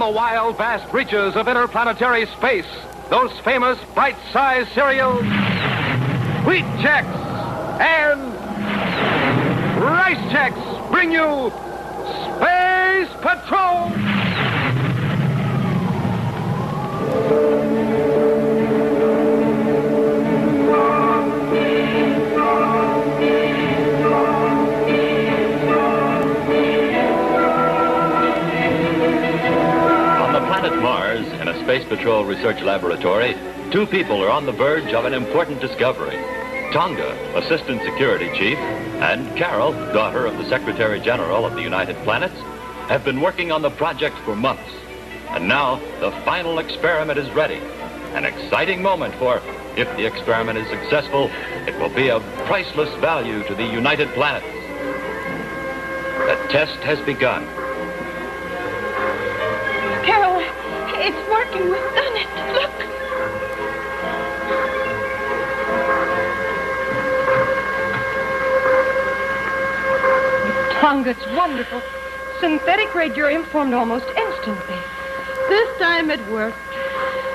the wild, vast reaches of interplanetary space, those famous bite-sized cereals, Wheat Chex and Rice Chex bring you Space Patrol! Mars, in a Space Patrol research laboratory, two people are on the verge of an important discovery. Tonga, Assistant Security Chief, and Carol, daughter of the Secretary General of the United Planets, have been working on the project for months. And now, the final experiment is ready. An exciting moment, for if the experiment is successful, it will be of priceless value to the United Planets. The test has begun. Carol, it's working. We've done it. Look. Tonga, it's wonderful. Synthetic radiurium formed almost instantly. This time it worked.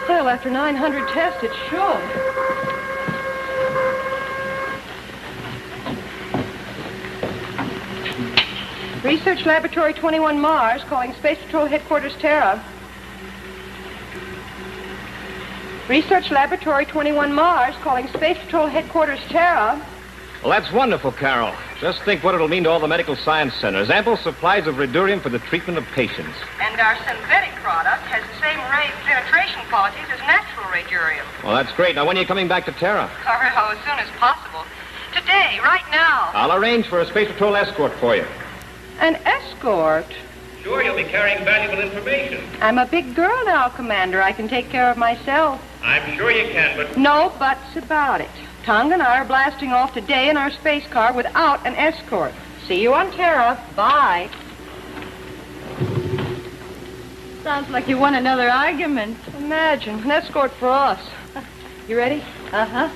Well, after 900 tests, it should. Research Laboratory 21 Mars, calling Space Patrol Headquarters Terra. Research Laboratory 21 Mars, calling Space Patrol Headquarters Terra. Well, that's wonderful, Carol. Just think what it'll mean to all the medical science centers. Ample supplies of radiurium for the treatment of patients. And our synthetic product has the same ray penetration qualities as natural radiurium. Well, that's great. Now, when are you coming back to Terra? Oh, as soon as possible. Today, right now. I'll arrange for a Space Patrol escort for you. An escort? Sure, you'll be carrying valuable information. I'm a big girl now, Commander. I can take care of myself. I'm sure you can, but... No buts about it. Tonga and I are blasting off today in our space car without an escort. See you on Terra. Bye. Sounds like you won another argument. Imagine, an escort for us. You ready? Uh-huh.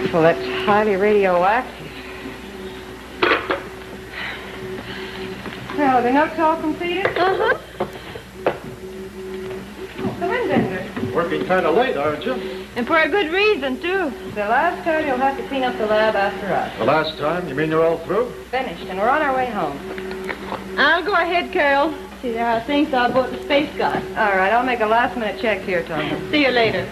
Careful, that's highly radioactive. Now, the notes all completed? Uh-huh. Oh, come in, Bender. Working kind of late, aren't you? And for a good reason, too. The last time you'll have to clean up the lab after us. The last time? You mean you're all through? Finished, and we're on our way home. I'll go ahead, Carol. See how things are aboard the space car. All right, I'll make a last-minute check here, Tonga. See you later.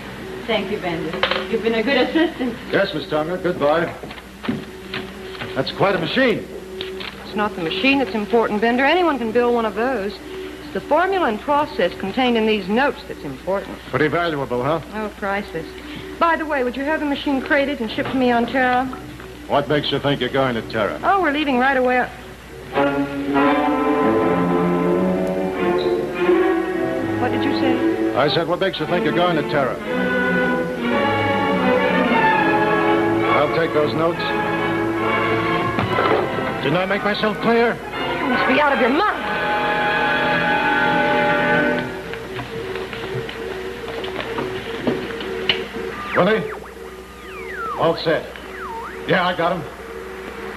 Thank you, Bender. You've been a good assistant. Yes, Miss Tonga. Goodbye. That's quite a machine. It's not the machine that's important, Bender. Anyone can build one of those. It's the formula and process contained in these notes that's important. Pretty valuable, huh? Oh, priceless. By the way, would you have the machine crated and shipped to me on Terra? What makes you think you're going to Terra? Oh, we're leaving right away. What did you say? I said, what makes you think you're going to Terra? I'll take those notes. Didn't I make myself clear? You must be out of your mind. Willie? All set. Yeah, I got him.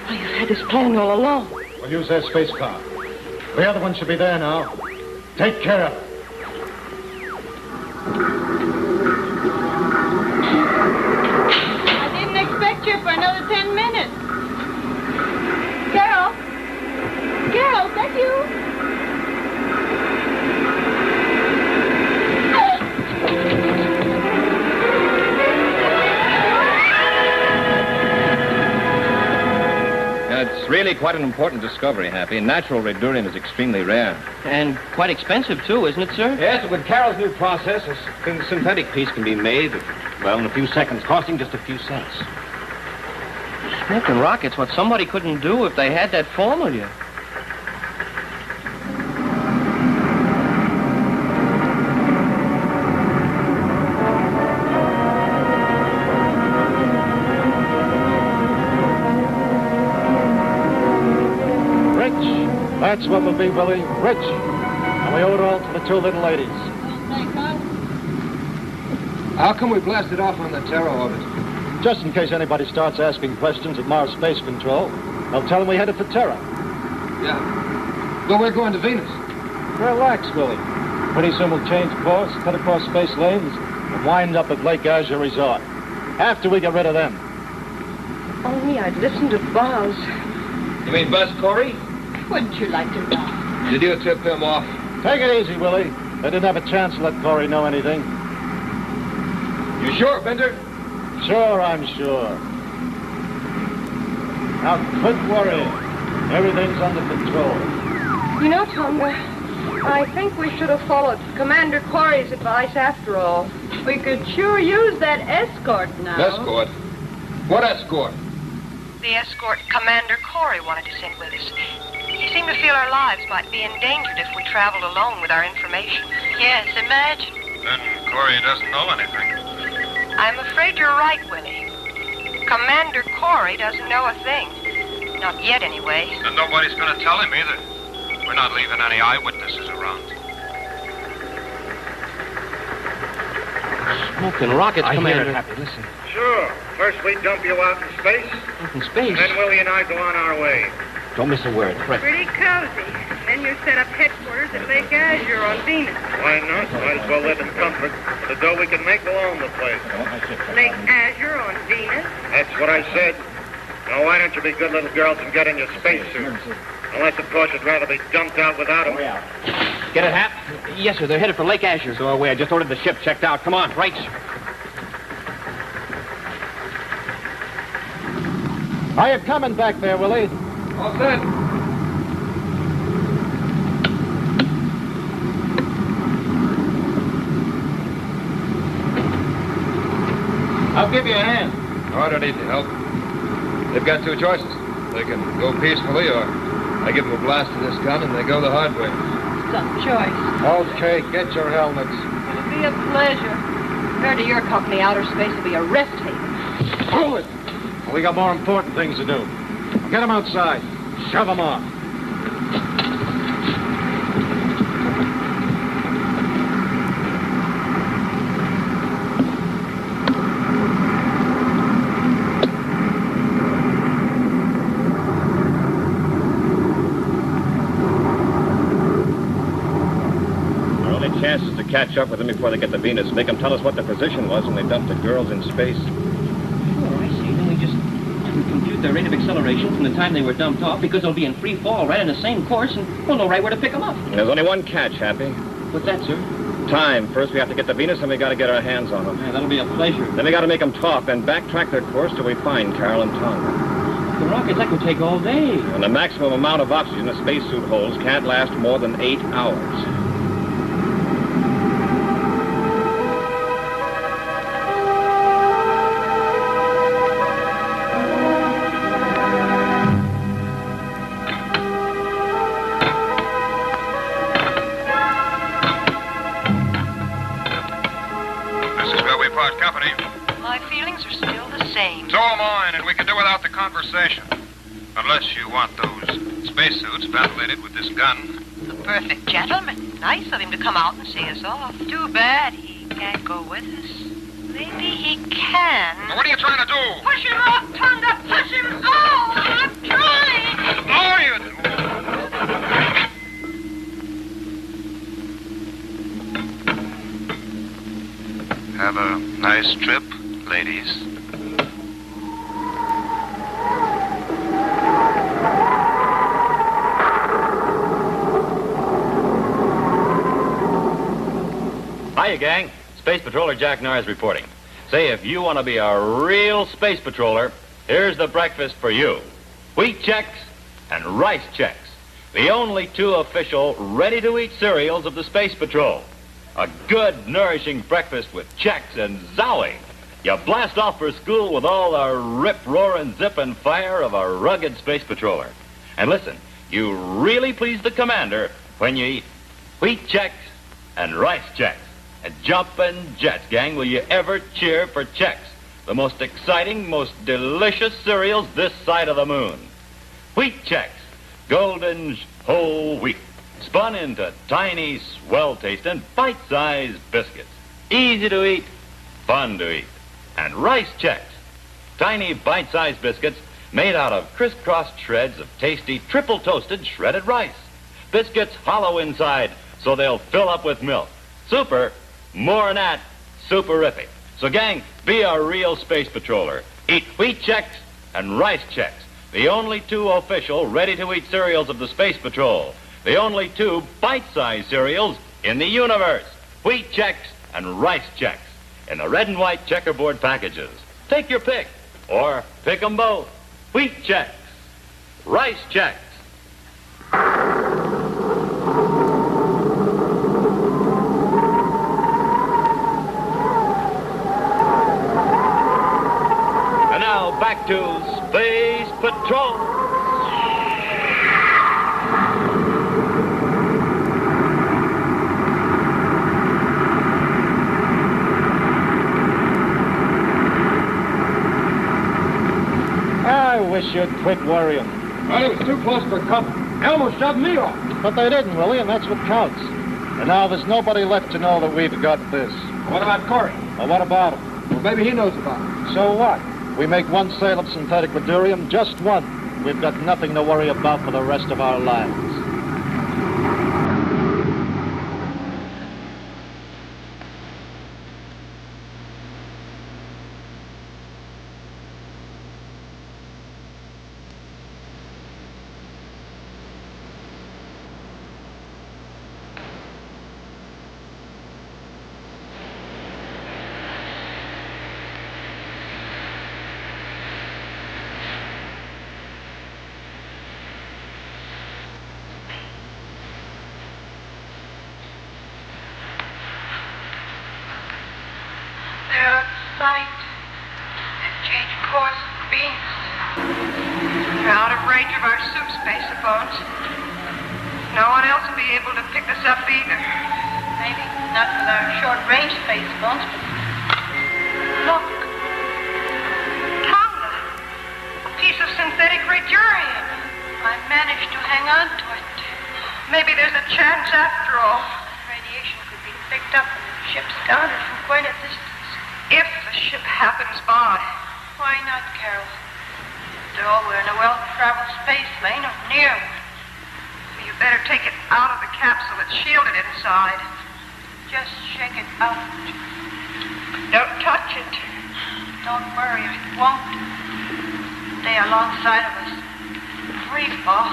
Oh, you've had this plan all along. We'll use their space car. The other one should be there now. Take care of it. I didn't expect you for another 10 minutes. Carol? Carol, is that you? It's really quite an important discovery, Happy. Natural radiurium is extremely rare. And quite expensive, too, isn't it, sir? Yes, but with Carol's new process, a synthetic piece can be made, well, in a few seconds, costing just a few cents. Smoking rockets, what somebody couldn't do if they had that formula. That's what we'll be, Willie. Rich. And we owe it all to the two little ladies. Thank God. How come we blasted off on the Terra orbit? Just in case anybody starts asking questions at Mars Space Control, I'll tell them we headed for Terra. Yeah. But we're going to Venus. Relax, Willie. Pretty soon we'll change course, cut across space lanes, and wind up at Lake Azure Resort. After we get rid of them. Only I'd listened to Buzz. You mean Buzz Corey? Wouldn't you like to know? Did you tip him off? Take it easy, Willie. They didn't have a chance to let Corey know anything. You sure, Bender? Sure, I'm sure. Now, quit worrying. Everything's under control. You know, Tonga, I think we should have followed Commander Corey's advice after all. We could sure use that escort now. Escort? What escort? The escort Commander Corey wanted to send with us. He seemed to feel our lives might be endangered if we traveled alone with our information. Yes, imagine. Then Corey doesn't know anything. I'm afraid you're right, Willie. Commander Corey doesn't know a thing. Not yet, anyway. And nobody's going to tell him either. We're not leaving any eyewitnesses around. Smoking rockets, Commander. Happy. Listen. Sure. First we dump you out in space, In space. then Willie and I go on our way. Don't miss a word. Right. Pretty cozy. Then you set up headquarters at Lake Azure on Venus. Why not? Might as well live in comfort. The dough we can make will own the place. Lake Azure on Venus? That's what I said. Now, why don't you be good little girls and get in your spacesuits? Unless, of course, you'd rather be dumped out without them. Get it, Hap? Yes, sir. They're headed for Lake Azure. So are we. I just ordered the ship checked out. Come on. Right, sir. Are you coming back there, Willie? All set. I'll give you a hand. No, I don't need the help. They've got two choices. They can go peacefully, or I give them a blast of this gun and they go the hard way. Some choice. Okay, get your helmets. It'll be a pleasure. Compared to your company, outer space will be a rest haven. Hold it. Well, we got more important things to do. Get them outside. Shove them off. Chances to catch up with them before they get to Venus. Make them tell us what their position was when they dumped the girls in space. Oh, I see. Then we just compute their rate of acceleration from the time they were dumped off, because they'll be in free fall right on the same course, and we'll know right where to pick them up. There's only one catch, Happy. What's that, sir? Time. First we have to get to Venus, and we got to get our hands on them. Yeah, that'll be a pleasure. Then we got to make them talk, then backtrack their course till we find Carol and Tonga. The rockets, that could take all day. And the maximum amount of oxygen a spacesuit holds can't last more than 8 hours. Company. My feelings are still the same. So am mine, and we can do without the conversation. Unless you want those spacesuits ventilated with this gun. The perfect gentleman. Nice of him to come out and see us off. Too bad he can't go with us. Maybe he can. Now, what are you trying to do? Push him off, Tonga! Push him off! I'm trying! Oh, you do. Have a nice trip, ladies. Hiya, gang. Space Patroller Jack Norris reporting. Say, if you want to be a real space patroller, here's the breakfast for you. Wheat Chex and Rice Chex. The only two official ready-to-eat cereals of the Space Patrol. A good, nourishing breakfast with Chex and Zowie. You blast off for school with all the rip, roar, and zip and fire of a rugged space patroller. And listen, you really please the commander when you eat Wheat Chex and Rice Chex. And jumpin' jets, gang, will you ever cheer for Chex, the most exciting, most delicious cereals this side of the moon. Wheat Chex, golden whole wheat, spun into tiny, swell-tasting, bite-sized biscuits. Easy to eat, fun to eat. And Rice Chex, tiny bite-sized biscuits made out of crisscrossed shreds of tasty triple-toasted shredded rice. Biscuits hollow inside, so they'll fill up with milk. Super, more than that, superific. So, gang, be a real space patroller. Eat Wheat Chex and Rice Chex, the only two official ready-to-eat cereals of the Space Patrol. The only two bite-sized cereals in the universe. Wheat Chex and Rice Chex in the red and white checkerboard packages. Take your pick, or pick them both. Wheat Chex, Rice Chex. And now back to Space Patrol. I wish you'd quit worrying. Well, it was too close for comfort. They almost shoved me off. But they didn't, Willie, and that's what counts. And now there's nobody left to know that we've got this. What about Corey? Well, what about him? Well, maybe he knows about it. So what? We make one sale of synthetic radurium, just one. We've got nothing to worry about for the rest of our lives. Sight. Change course of beams. They're out of range of our soup spacephones. No one else will be able to pick us up either. Maybe not with our short-range space phones, but Look. Tonga. A piece of synthetic radurium. I managed to hang on to it. Maybe there's a chance after all. Radiation could be picked up when the ship's scouted from quite a distance. If the ship happens by. Why not, Carol? After all, we're in a well-traveled space lane or near one. You better take it out of the capsule. It's shielded inside. Just shake it out. Don't touch it. Don't worry, it won't. Stay alongside of us. Free fall.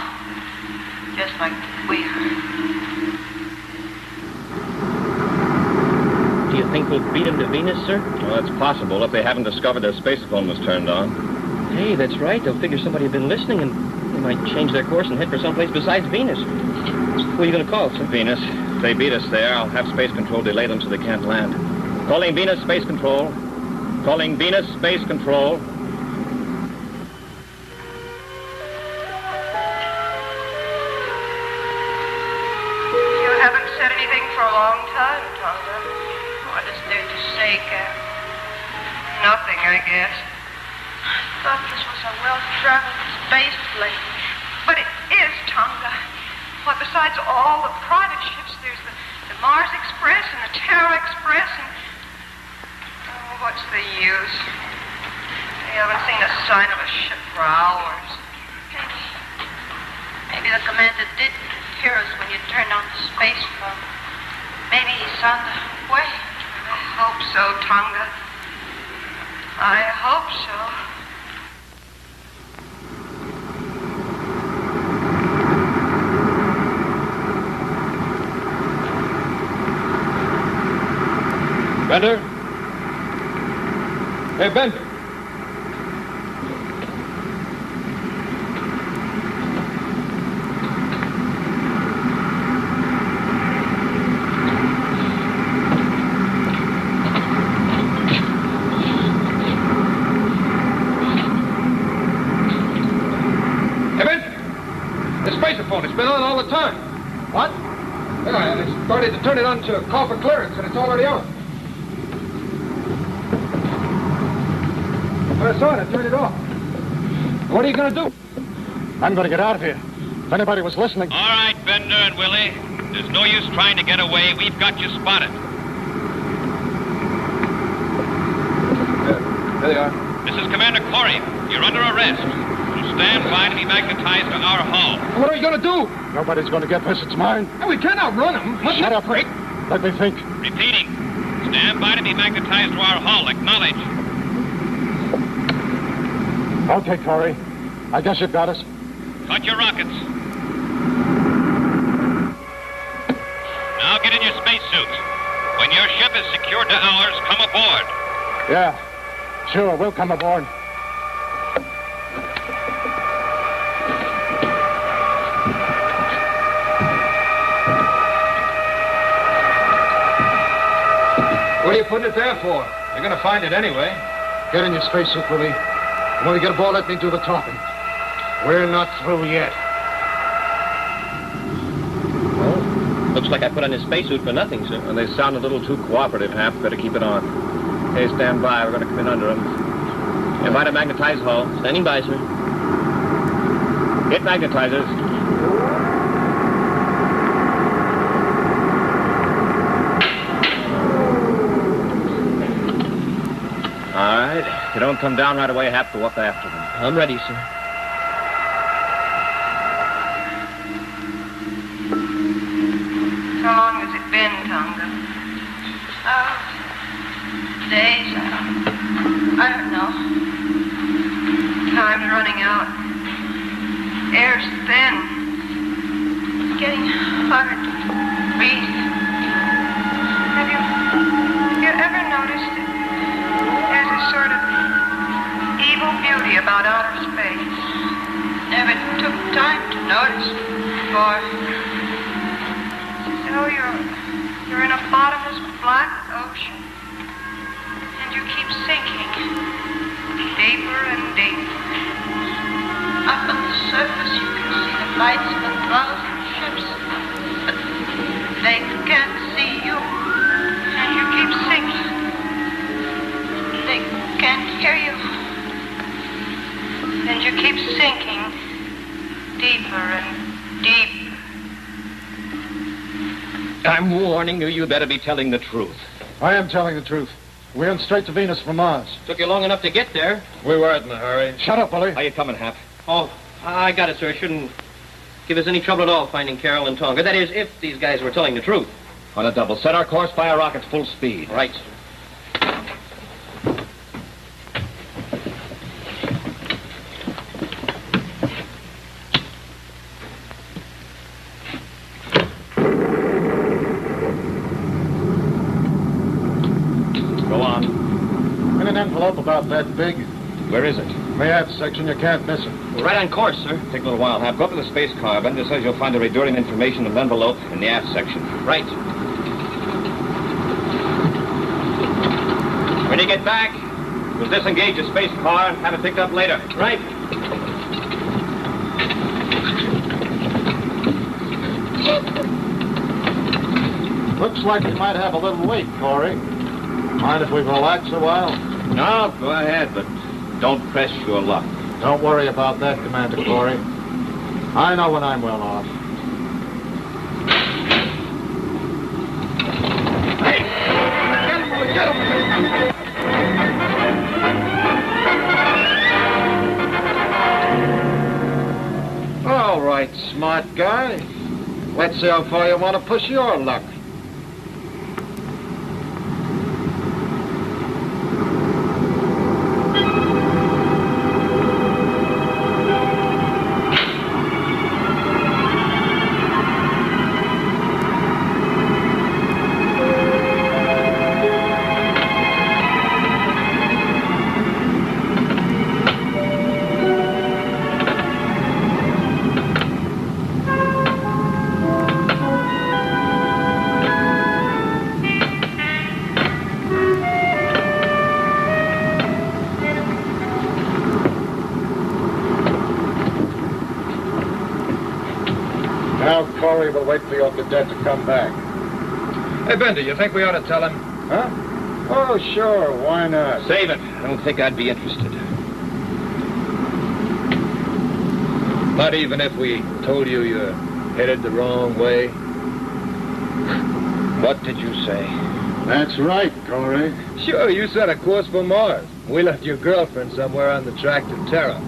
Just like we are. Do you think we'll beat them to Venus, sir? Well, it's possible if they haven't discovered their spacephone was turned on. Hey, that's right. They'll figure somebody had been listening, and they might change their course and head for someplace besides Venus. Who are you going to call, sir? Venus. If they beat us there, I'll have Space Control delay them so they can't land. Calling Venus Space Control. Calling Venus Space Control. You haven't said anything for a long time, Tonga. What is there to say, Carol? Nothing, I guess. I thought this was a well-traveled space lane. But it is, Tonga. Why, besides all the private ships, there's the Mars Express and the Terra Express and... Oh, what's the use? We haven't seen a sign of a ship for hours. Maybe the commander did hear us when you turned on the space phone. Maybe he's on the way. I hope so, Tonga. I hope so. Bender? Hey, Bender. It's been on all the time. What? Yeah, I started to turn it on to call for clearance, and it's already on. When I saw it, I turned it off. What are you going to do? I'm going to get out of here. If anybody was listening... All right, Bender and Willie. There's no use trying to get away. We've got you spotted. There they are. This is Commander Corey. You're under arrest. Stand by to be magnetized to our hull. What are we going to do? Nobody's going to get this. It's mine. And we can't outrun them. Shut up. Let me think. Repeating. Stand by to be magnetized to our hull. Acknowledge. Okay, Corey. I guess you've got us. Cut your rockets. Now get in your spacesuits. When your ship is secured to ours, come aboard. Yeah, sure. We'll come aboard. What are you putting it there for? You're going to find it anyway. Get in your spacesuit, Willie. When we get aboard, let me do the talking. We're not through yet. Well, looks like I put on his spacesuit for nothing, sir. And they sound a little too cooperative, Hap. Better keep it on. Hey, stand by. We're going to come in under them. Invite a magnetized hull. Standing by, sir. Hit magnetizers. All right. If you don't come down right away, Hap, go up after them. I'm ready, sir. How long has it been, Tonga? Oh, days. I don't know. Time's running out. Air's thin. It's getting hard to breathe. Have you ever noticed that there's a sort of evil beauty about outer space? Never took time to notice before. Oh, you're in a bottomless black ocean, and you keep sinking deeper and deeper. Up on the surface, you can see the lights of 1,000 ships, but they can't see you, and you keep sinking. They can't hear you, and you keep sinking deeper and deeper. I'm warning you, you better be telling the truth. I am telling the truth. We're in straight to Venus from Mars. Took you long enough to get there. We weren't in a hurry. Shut up, Willie. How you coming, Hap? Oh, I got it, sir. It shouldn't give us any trouble at all finding Carol and Tonga. That is, if these guys were telling the truth. On a double. Set our course, fire rockets full speed. Right, sir. An envelope about that big. Where is it? The aft section, you can't miss it. We're right on course, sir. Take a little while, Hap. Go up to the space car. Bender says you'll find the enduring information in the envelope in the aft section. Right. When you get back, we'll disengage the space car and have it picked up later. Right. Looks like we might have a little wait, Corey. Mind if we relax a while? No, go ahead, but don't press your luck. Don't worry about that, Commander Corey. I know when I'm well off. Hey! Get him! All right, smart guy. Let's see how far you want to push your luck. Now, Corey will wait for your cadet to come back. Hey, Bender, you think we ought to tell him? Huh? Oh, sure. Why not? Save it. I don't think I'd be interested. Not even if we told you you're headed the wrong way? What did you say? That's right, Corey. Sure, you set a course for Mars. We left your girlfriend somewhere on the track to Terra.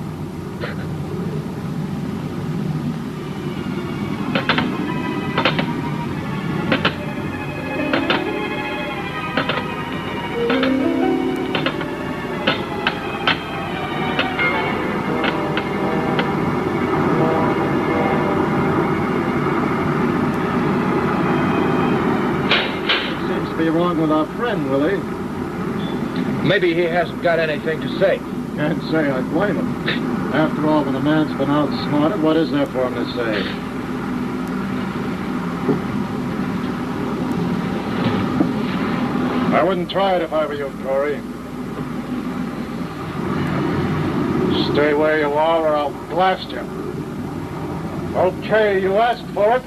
Wrong with our friend, Willie. Maybe he hasn't got anything to say. Can't say I blame him. After all, when a man's been outsmarted, what is there for him to say? I wouldn't try it if I were you, Corey. Stay where you are or I'll blast you. Okay, you asked for it.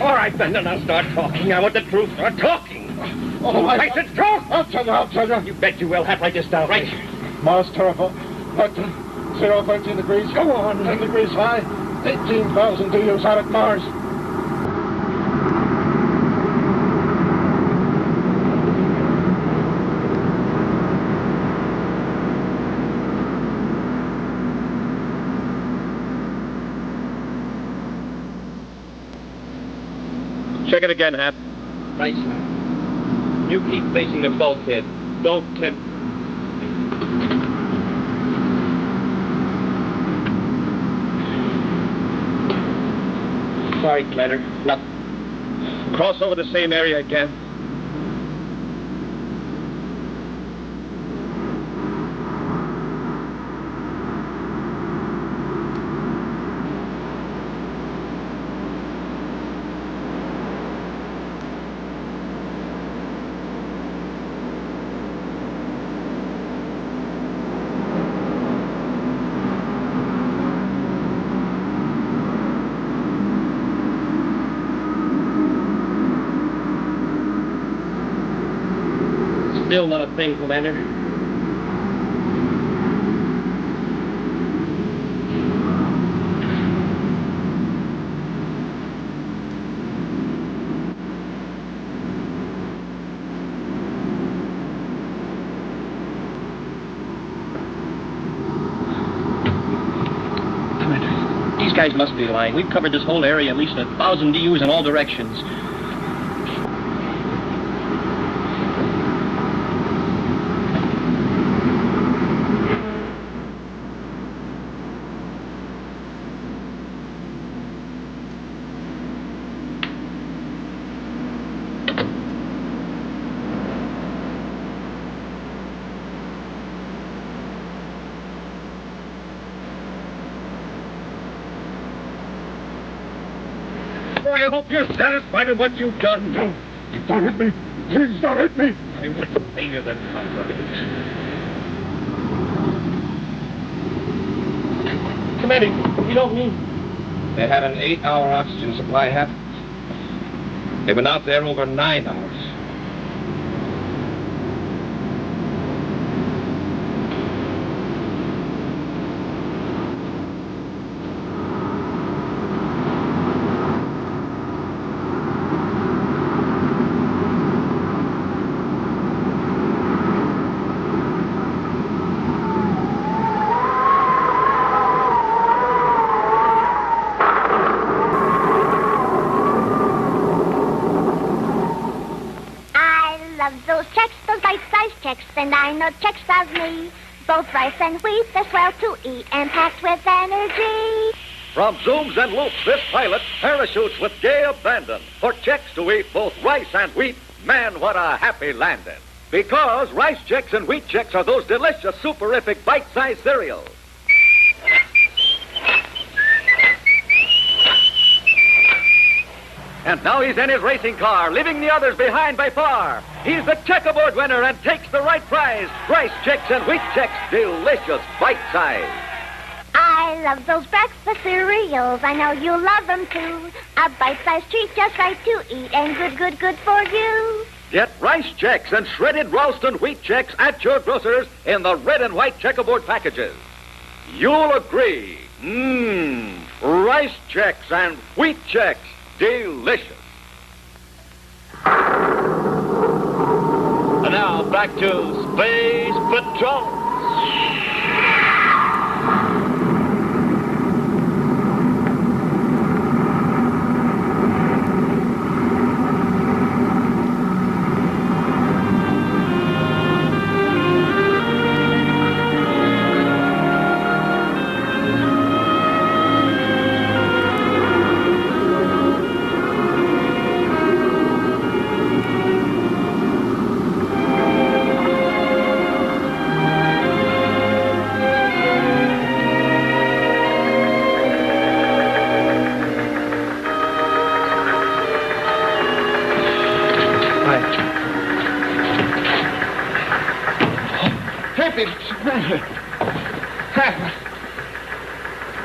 All right, Bender, now start talking. I want the truth. Start talking. I said talk. I'll tell you. You bet you will. Have write this down. Right. Mars terrible. But 013 degrees. Go on. 10 degrees high. 18,000 DUs out at Mars. Check it again, Hap. Right, sir. You keep facing the bulkhead. Don't tip. Sorry, Cletter. Nothing. Cross over the same area again. Still not a thing, Commander. Commander, these guys must be lying. We've covered this whole area at least 1,000 DUs in all directions. I hope you're satisfied with what you've done. No, don't hit me. Please don't hit me. I wouldn't pay you the number. Commander, you don't mean... They had an 8-hour oxygen supply, Hap. They've been out there over 9 hours. And I know checks of me. Both rice and wheat, they're swell to eat and packed with energy. From zooms and loops, this pilot parachutes with gay abandon for checks to eat both rice and wheat. Man, what a happy landing. Because rice checks and wheat checks are those delicious, superific, bite-sized cereals. And now he's in his racing car, leaving the others behind by far. He's the checkerboard winner and takes the right prize. Rice checks and wheat checks, delicious bite-size. I love those breakfast cereals. I know you love them too. A bite-sized treat just right to eat and good for you. Get rice checks and shredded Ralston wheat checks at your grocer's in the red and white checkerboard packages. You'll agree. Rice checks and wheat checks. delicious. And now back to Space Patrol.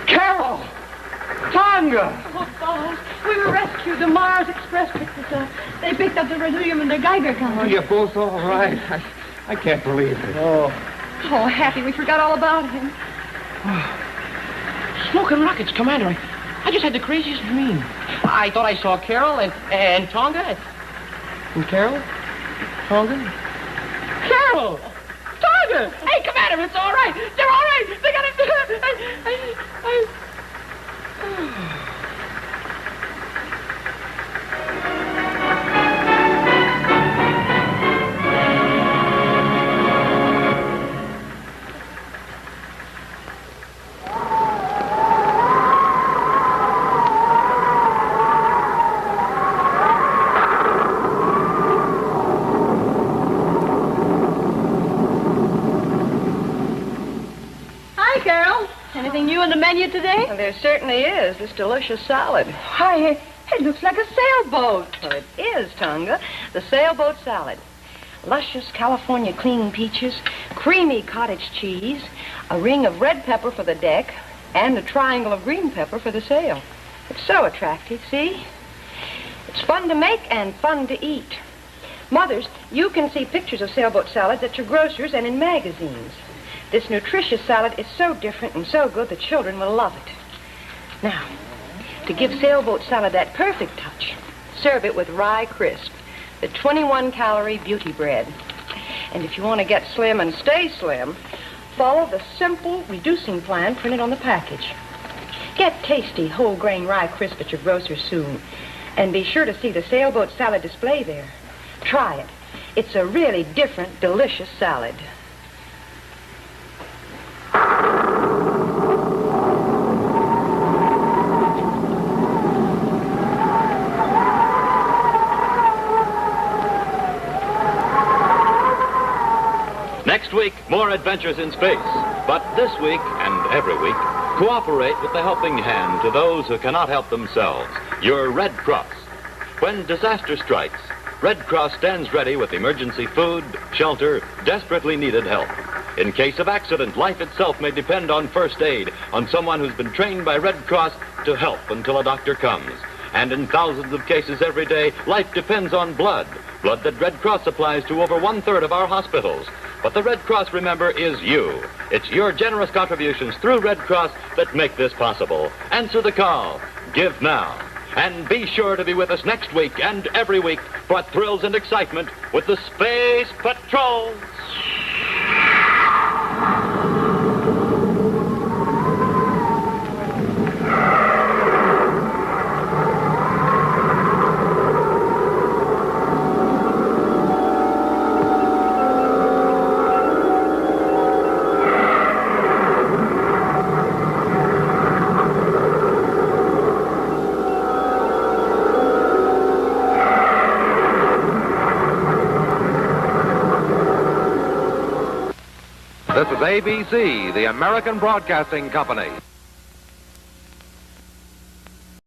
Carol! Tonga! Oh, Boss, we were rescued. The Mars Express picked us up. They picked up the beryllium in the Geiger counter. Oh, you're both all right. I can't believe it. Oh, Happy, we forgot all about him. Smoking rockets, Commander. I just had the craziest dream. I thought I saw Carol and Tonga. And Carol? Tonga? Carol! Tonga! Hey, Commander, it's all right. They're all right. They got it. Anything new on the menu today? Well, there certainly is. This delicious salad. Why, it looks like a sailboat. Well, it is, Tonga. The sailboat salad. Luscious California clean peaches, creamy cottage cheese, a ring of red pepper for the deck, and a triangle of green pepper for the sail. It's so attractive, see? It's fun to make and fun to eat. Mothers, you can see pictures of sailboat salads at your grocer's and in magazines. This nutritious salad is so different and so good the children will love it. Now, to give sailboat salad that perfect touch, serve it with rye crisp, the 21-calorie beauty bread. And if you want to get slim and stay slim, follow the simple reducing plan printed on the package. Get tasty whole grain rye crisp at your grocer soon. And be sure to see the sailboat salad display there. Try it. It's a really different, delicious salad. Next week, more adventures in space. But this week, and every week, cooperate with the helping hand to those who cannot help themselves. Your Red Cross. When disaster strikes, Red Cross stands ready with emergency food, shelter, desperately needed help. In case of accident, life itself may depend on first aid, on someone who's been trained by Red Cross to help until a doctor comes. And in thousands of cases every day, life depends on blood. Blood that Red Cross supplies to over 1/3 of our hospitals. But the Red Cross, remember, is you. It's your generous contributions through Red Cross that make this possible. Answer the call. Give now. And be sure to be with us next week and every week for thrills and excitement with the Space Patrol. This is ABC, the American Broadcasting Company.